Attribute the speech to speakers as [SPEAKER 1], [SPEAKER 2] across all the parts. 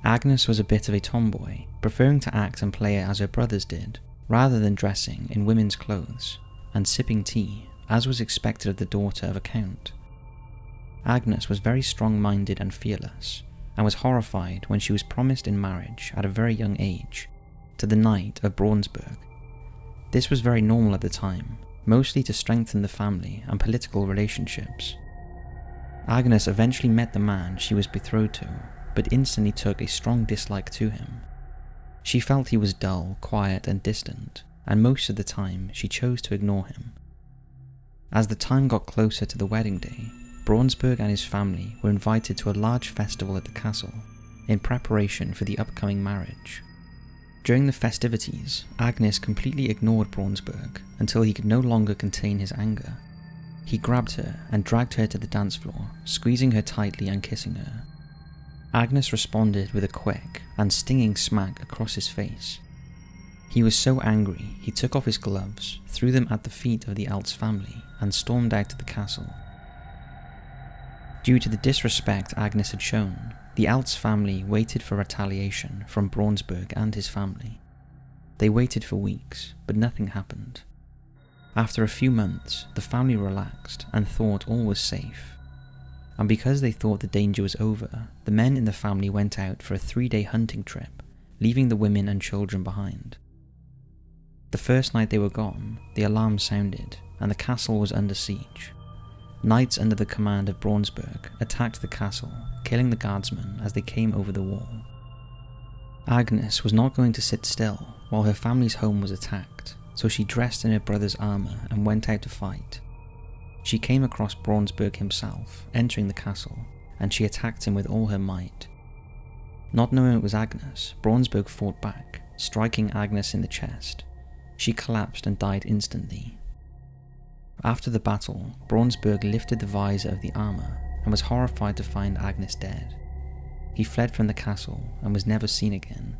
[SPEAKER 1] Agnes was a bit of a tomboy, preferring to act and play as her brothers did, rather than dressing in women's clothes and sipping tea, as was expected of the daughter of a count. Agnes was very strong-minded and fearless, and was horrified when she was promised in marriage at a very young age to the Knight of Braunsberg. This was very normal at the time, mostly to strengthen the family and political relationships. Agnes eventually met the man she was betrothed to, but instantly took a strong dislike to him. She felt he was dull, quiet and distant, and most of the time she chose to ignore him. As the time got closer to the wedding day, Braunsberg and his family were invited to a large festival at the castle, in preparation for the upcoming marriage. During the festivities, Agnes completely ignored Braunsberg until he could no longer contain his anger. He grabbed her and dragged her to the dance floor, squeezing her tightly and kissing her. Agnes responded with a quick and stinging smack across his face. He was so angry he took off his gloves, threw them at the feet of the Elt's family, and stormed out of the castle. Due to the disrespect Agnes had shown, the Elt's family waited for retaliation from Braunsberg and his family. They waited for weeks, but nothing happened. After a few months, the family relaxed and thought all was safe. And because they thought the danger was over, the men in the family went out for a 3-day hunting trip, leaving the women and children behind. The first night they were gone, the alarm sounded, and the castle was under siege. Knights under the command of Braunsberg attacked the castle, killing the guardsmen as they came over the wall. Agnes was not going to sit still while her family's home was attacked, so she dressed in her brother's armour and went out to fight. She came across Braunsberg himself, entering the castle, and she attacked him with all her might. Not knowing it was Agnes, Braunsberg fought back, striking Agnes in the chest. She collapsed and died instantly. After the battle, Braunsberg lifted the visor of the armour and was horrified to find Agnes dead. He fled from the castle and was never seen again.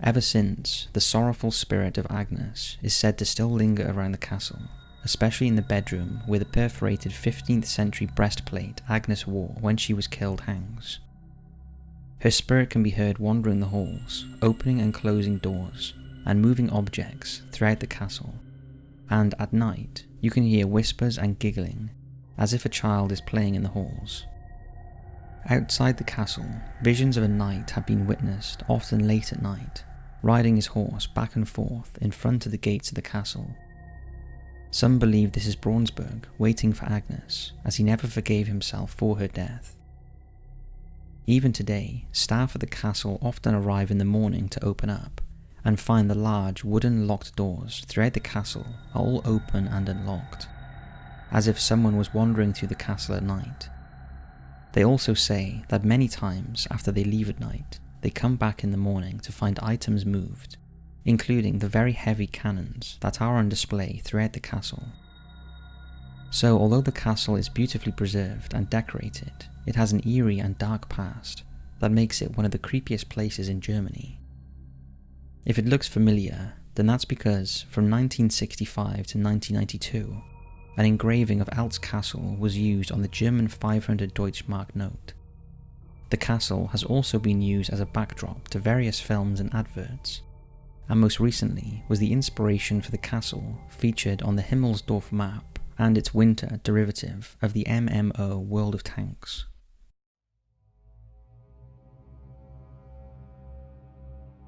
[SPEAKER 1] Ever since, the sorrowful spirit of Agnes is said to still linger around the castle, especially in the bedroom where the perforated 15th century breastplate Agnes wore when she was killed hangs. Her spirit can be heard wandering the halls, opening and closing doors, and moving objects throughout the castle, and at night you can hear whispers and giggling, as if a child is playing in the halls. Outside the castle, visions of a knight have been witnessed, often late at night, riding his horse back and forth in front of the gates of the castle. Some believe this is Braunsberg waiting for Agnes, as he never forgave himself for her death. Even today, staff at the castle often arrive in the morning to open up, and find the large wooden locked doors throughout the castle are all open and unlocked, as if someone was wandering through the castle at night. They also say that many times after they leave at night, they come back in the morning to find items moved, including the very heavy cannons that are on display throughout the castle. So although the castle is beautifully preserved and decorated, it has an eerie and dark past that makes it one of the creepiest places in Germany. If it looks familiar, then that's because from 1965 to 1992, an engraving of Elt's castle was used on the German 500 Deutschmark note. The castle has also been used as a backdrop to various films and adverts, and most recently was the inspiration for the castle featured on the Himmelsdorf map and its winter derivative of the MMO World of Tanks.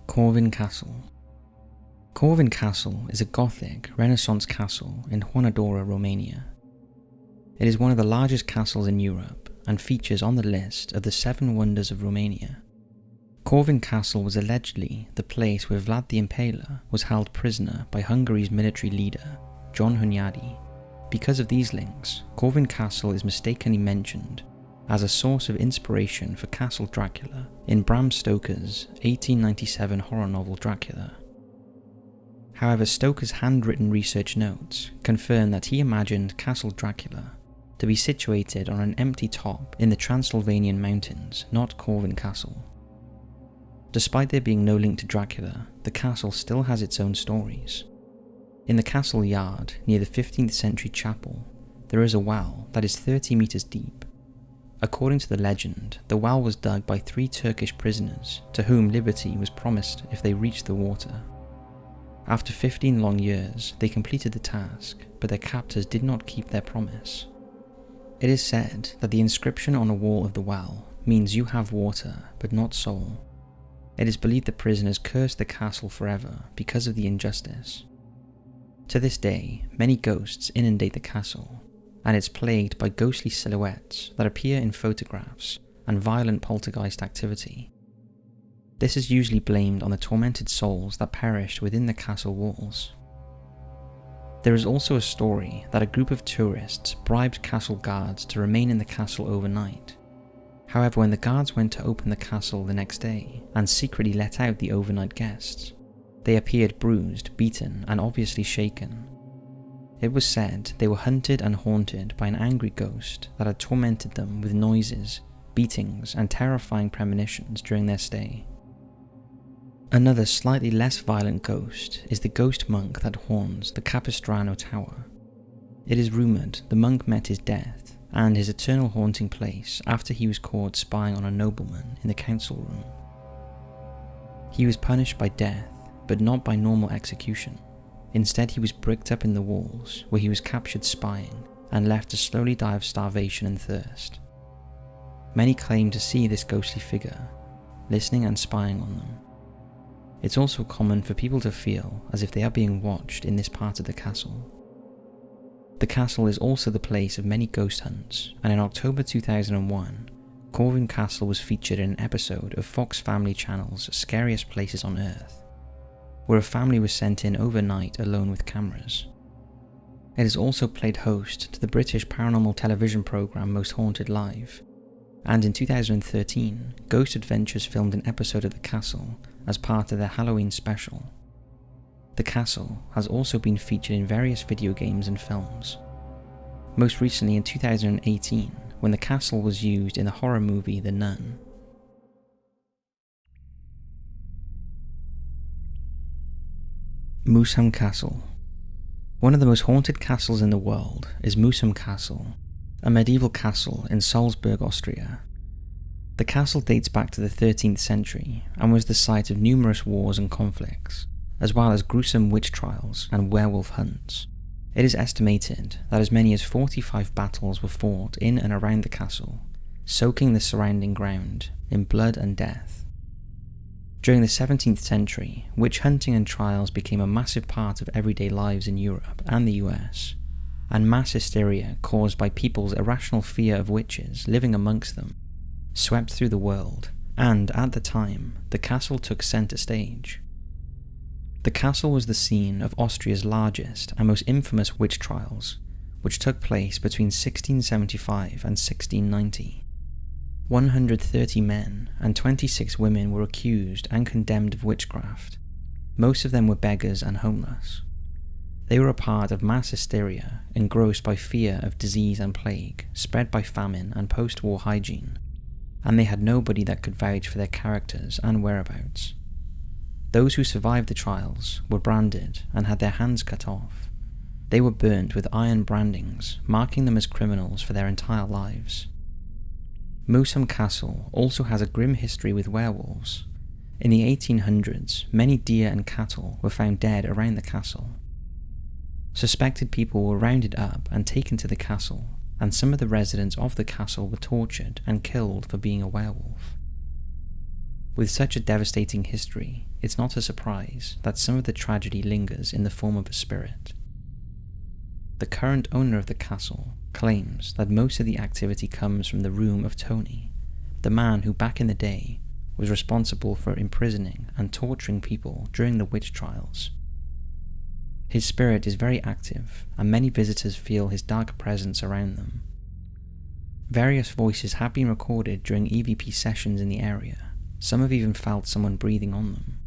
[SPEAKER 1] Corvin Castle. Corvin Castle is a Gothic Renaissance castle in Hunedoara, Romania. It is one of the largest castles in Europe and features on the list of the 7 wonders of Romania. Corvin Castle was allegedly the place where Vlad the Impaler was held prisoner by Hungary's military leader, John Hunyadi. Because of these links, Corvin Castle is mistakenly mentioned as a source of inspiration for Castle Dracula in Bram Stoker's 1897 horror novel Dracula. However, Stoker's handwritten research notes confirm that he imagined Castle Dracula to be situated on an empty top in the Transylvanian mountains, not Corvin Castle. Despite there being no link to Dracula, the castle still has its own stories. In the castle yard, near the 15th century chapel, there is a well that is 30 meters deep. According to the legend, the well was dug by 3 Turkish prisoners to whom liberty was promised if they reached the water. After 15 long years, they completed the task, but their captors did not keep their promise. It is said that the inscription on a wall of the well means you have water, but not soul. It is believed the prisoners cursed the castle forever because of the injustice. To this day, many ghosts inundate the castle, and it's plagued by ghostly silhouettes that appear in photographs and violent poltergeist activity. This is usually blamed on the tormented souls that perished within the castle walls. There is also a story that a group of tourists bribed castle guards to remain in the castle overnight. However, when the guards went to open the castle the next day and secretly let out the overnight guests, they appeared bruised, beaten, and obviously shaken. It was said they were hunted and haunted by an angry ghost that had tormented them with noises, beatings, and terrifying premonitions during their stay. Another slightly less violent ghost is the ghost monk that haunts the Capistrano Tower. It is rumoured the monk met his death and his eternal haunting place after he was caught spying on a nobleman in the council room. He was punished by death, but not by normal execution. Instead, he was bricked up in the walls, where he was captured spying and left to slowly die of starvation and thirst. Many claim to see this ghostly figure, listening and spying on them. It's also common for people to feel as if they are being watched in this part of the castle. The castle is also the place of many ghost hunts, and in October 2001, Corvin Castle was featured in an episode of Fox Family Channel's Scariest Places on Earth, where a family was sent in overnight alone with cameras. It has also played host to the British paranormal television programme Most Haunted Live, and in 2013, Ghost Adventures filmed an episode of the castle as part of their Halloween special. The castle has also been featured in various video games and films. Most recently in 2018, when the castle was used in the horror movie The Nun. Moosham Castle. One of the most haunted castles in the world is Moosham Castle, a medieval castle in Salzburg, Austria. The castle dates back to the 13th century and was the site of numerous wars and conflicts, as well as gruesome witch trials and werewolf hunts. It is estimated that as many as 45 battles were fought in and around the castle, soaking the surrounding ground in blood and death. During the 17th century, witch hunting and trials became a massive part of everyday lives in Europe and the US, and mass hysteria caused by people's irrational fear of witches living amongst them swept through the world, and at the time, the castle took centre stage. The castle was the scene of Austria's largest and most infamous witch trials, which took place between 1675 and 1690. 130 men and 26 women were accused and condemned of witchcraft. Most of them were beggars and homeless. They were a part of mass hysteria, engrossed by fear of disease and plague, spread by famine and post-war hygiene, and they had nobody that could vouch for their characters and whereabouts. Those who survived the trials were branded and had their hands cut off. They were burnt with iron brandings, marking them as criminals for their entire lives. Moosham Castle also has a grim history with werewolves. In the 1800s, many deer and cattle were found dead around the castle. Suspected people were rounded up and taken to the castle, and some of the residents of the castle were tortured and killed for being a werewolf. With such a devastating history, it's not a surprise that some of the tragedy lingers in the form of a spirit. The current owner of the castle claims that most of the activity comes from the room of Tony, the man who back in the day was responsible for imprisoning and torturing people during the witch trials. His spirit is very active, and many visitors feel his dark presence around them. Various voices have been recorded during EVP sessions in the area. Some have even felt someone breathing on them.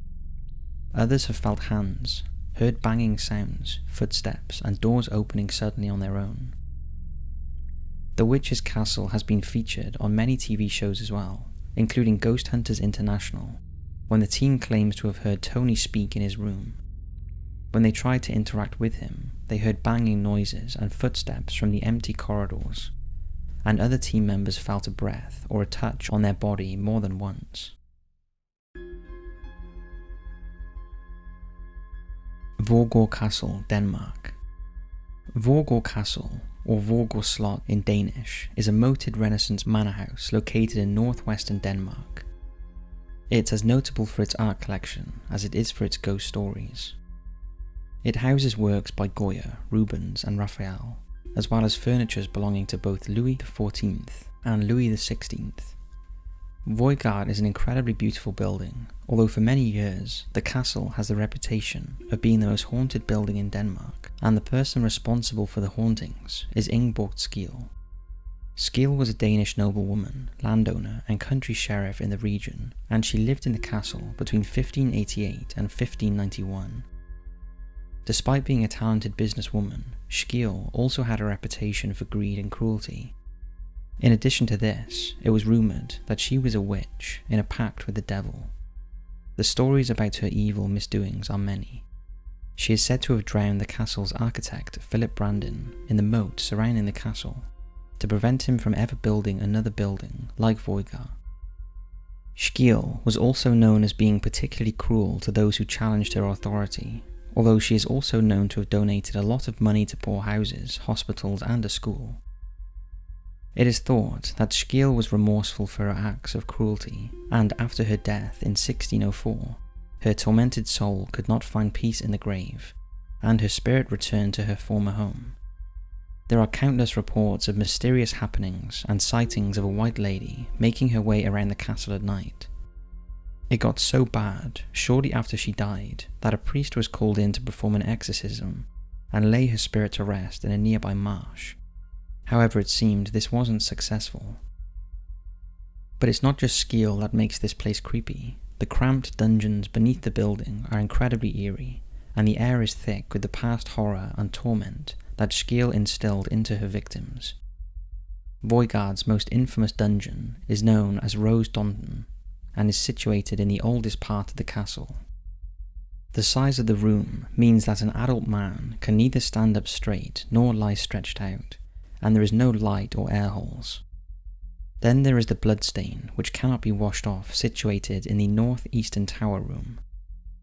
[SPEAKER 1] Others have felt hands, heard banging sounds, footsteps, and doors opening suddenly on their own. The Witch's Castle has been featured on many TV shows as well, including Ghost Hunters International, when the team claims to have heard Tony speak in his room. When they tried to interact with him, they heard banging noises and footsteps from the empty corridors, and other team members felt a breath or a touch on their body more than once. Vorgård Castle, Denmark. Vorgård Castle, or Vorgård Slot in Danish, is a moated Renaissance manor house located in northwestern Denmark. It's as notable for its art collection as it is for its ghost stories. It houses works by Goya, Rubens and Raphael, as well as furniture belonging to both Louis XIV and Louis XVI. Vorgård is an incredibly beautiful building, although for many years the castle has the reputation of being the most haunted building in Denmark, and the person responsible for the hauntings is Ingeborg Skeel. Skeel was a Danish noblewoman, landowner and country sheriff in the region, and she lived in the castle between 1588 and 1591. Despite being a talented businesswoman, Skeel also had a reputation for greed and cruelty. In addition to this, it was rumoured that she was a witch in a pact with the devil. The stories about her evil misdoings are many. She is said to have drowned the castle's architect, Philip Brandon, in the moat surrounding the castle, to prevent him from ever building another building like Vorgård. Skeel was also known as being particularly cruel to those who challenged her authority, although she is also known to have donated a lot of money to poor houses, hospitals and a school. It is thought that Skeel was remorseful for her acts of cruelty, and after her death in 1604, her tormented soul could not find peace in the grave, and her spirit returned to her former home. There are countless reports of mysterious happenings and sightings of a white lady making her way around the castle at night. It got so bad shortly after she died that a priest was called in to perform an exorcism and lay her spirit to rest in a nearby marsh. However, it seemed this wasn't successful. But it's not just Skeel that makes this place creepy. The cramped dungeons beneath the building are incredibly eerie, and the air is thick with the past horror and torment that Skeel instilled into her victims. Vorgård's most infamous dungeon is known as Rose Donton, and is situated in the oldest part of the castle. The size of the room means that an adult man can neither stand up straight nor lie stretched out, and there is no light or air holes. Then there is the bloodstain, which cannot be washed off, situated in the northeastern tower room.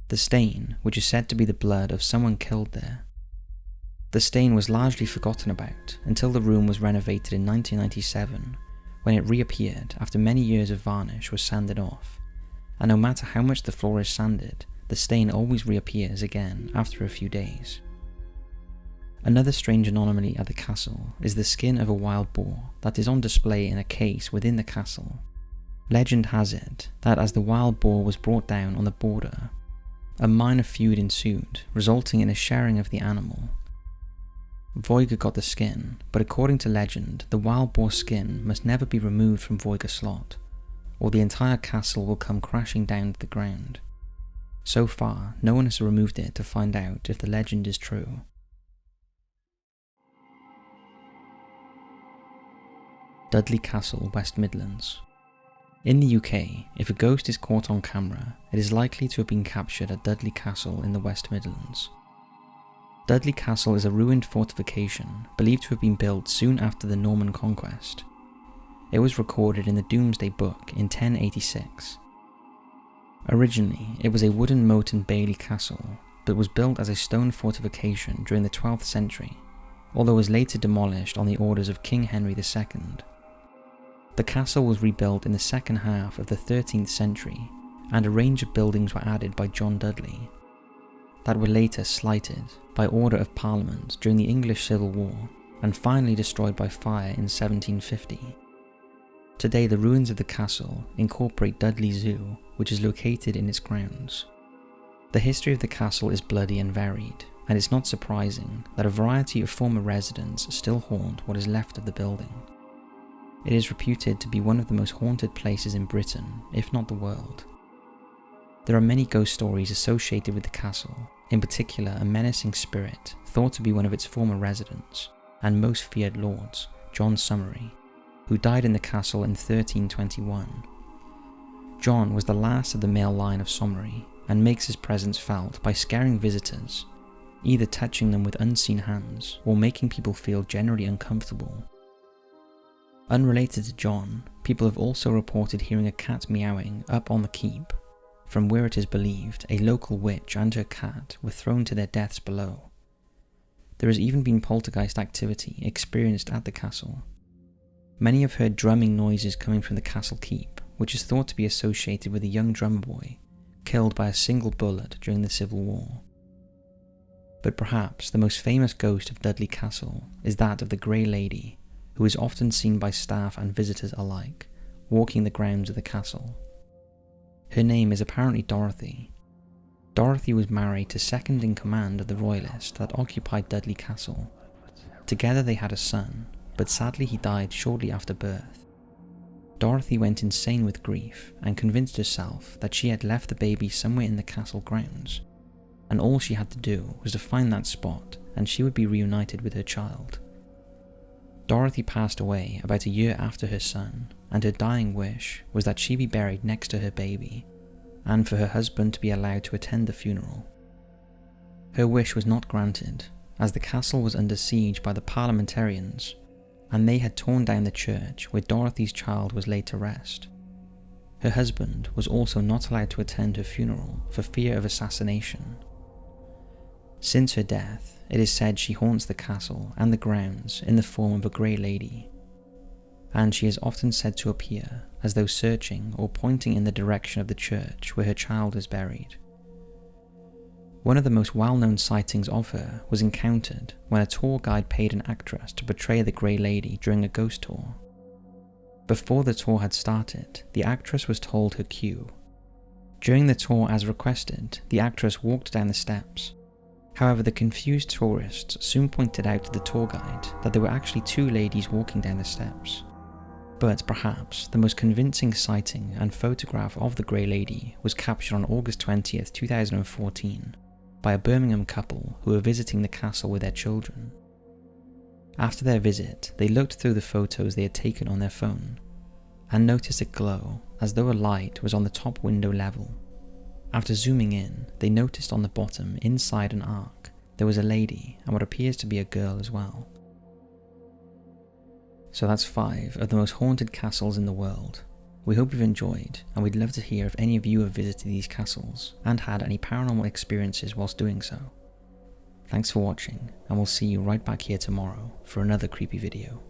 [SPEAKER 1] The stain, which is said to be the blood of someone killed there. The stain was largely forgotten about until the room was renovated in 1997, when it reappeared after many years of varnish was sanded off, and no matter how much the floor is sanded, the stain always reappears again after a few days. Another strange anomaly at the castle is the skin of a wild boar that is on display in a case within the castle. Legend has it that as the wild boar was brought down on the border, a minor feud ensued, resulting in a sharing of the animal. Vorgård got the skin, but according to legend, the wild boar skin must never be removed from Vorgård Slot, or the entire castle will come crashing down to the ground. So far, no one has removed it to find out if the legend is true. Dudley Castle, West Midlands. In the UK, if a ghost is caught on camera, it is likely to have been captured at Dudley Castle in the West Midlands. Dudley Castle is a ruined fortification believed to have been built soon after the Norman conquest. It was recorded in the Domesday Book in 1086. Originally, it was a wooden moat and bailey castle, but was built as a stone fortification during the 12th century, although was later demolished on the orders of King Henry II. The castle was rebuilt in the second half of the 13th century, and a range of buildings were added by John Dudley, that were later slighted by order of Parliament during the English Civil War, and finally destroyed by fire in 1750. Today the ruins of the castle incorporate Dudley Zoo, which is located in its grounds. The history of the castle is bloody and varied, and it's not surprising that a variety of former residents still haunt what is left of the building. It is reputed to be one of the most haunted places in Britain, if not the world. There are many ghost stories associated with the castle, in particular a menacing spirit thought to be one of its former residents and most feared lords, John Summery, who died in the castle in 1321. John was the last of the male line of Summery and makes his presence felt by scaring visitors, either touching them with unseen hands or making people feel generally uncomfortable. Unrelated to John, people have also reported hearing a cat meowing up on the keep, from where it is believed a local witch and her cat were thrown to their deaths below. There has even been poltergeist activity experienced at the castle. Many have heard drumming noises coming from the castle keep, which is thought to be associated with a young drummer boy killed by a single bullet during the Civil War. But perhaps the most famous ghost of Dudley Castle is that of the Grey Lady, who is often seen by staff and visitors alike walking the grounds of the castle. Her name is apparently Dorothy. Dorothy was married to second in command of the royalists that occupied Dudley Castle. Together they had a son, but sadly he died shortly after birth. Dorothy went insane with grief and convinced herself that she had left the baby somewhere in the castle grounds, and all she had to do was to find that spot and she would be reunited with her child. Dorothy passed away about a year after her son, and her dying wish was that she be buried next to her baby, and for her husband to be allowed to attend the funeral. Her wish was not granted, as the castle was under siege by the parliamentarians, and they had torn down the church where Dorothy's child was laid to rest. Her husband was also not allowed to attend her funeral for fear of assassination. Since her death, it is said she haunts the castle and the grounds in the form of a Grey Lady, and she is often said to appear as though searching or pointing in the direction of the church where her child is buried. One of the most well-known sightings of her was encountered when a tour guide paid an actress to portray the Grey Lady during a ghost tour. Before the tour had started, the actress was told her cue. During the tour as requested, the actress walked down the steps. However, the confused tourists soon pointed out to the tour guide that there were actually two ladies walking down the steps. But perhaps the most convincing sighting and photograph of the Grey Lady was captured on August 20th, 2014 by a Birmingham couple who were visiting the castle with their children. After their visit, they looked through the photos they had taken on their phone and noticed a glow as though a light was on the top window level. After zooming in, they noticed on the bottom, inside an arc, there was a lady and what appears to be a girl as well. So that's 5 of the most haunted castles in the world. We hope you've enjoyed, and we'd love to hear if any of you have visited these castles and had any paranormal experiences whilst doing so. Thanks for watching, and we'll see you right back here tomorrow for another creepy video.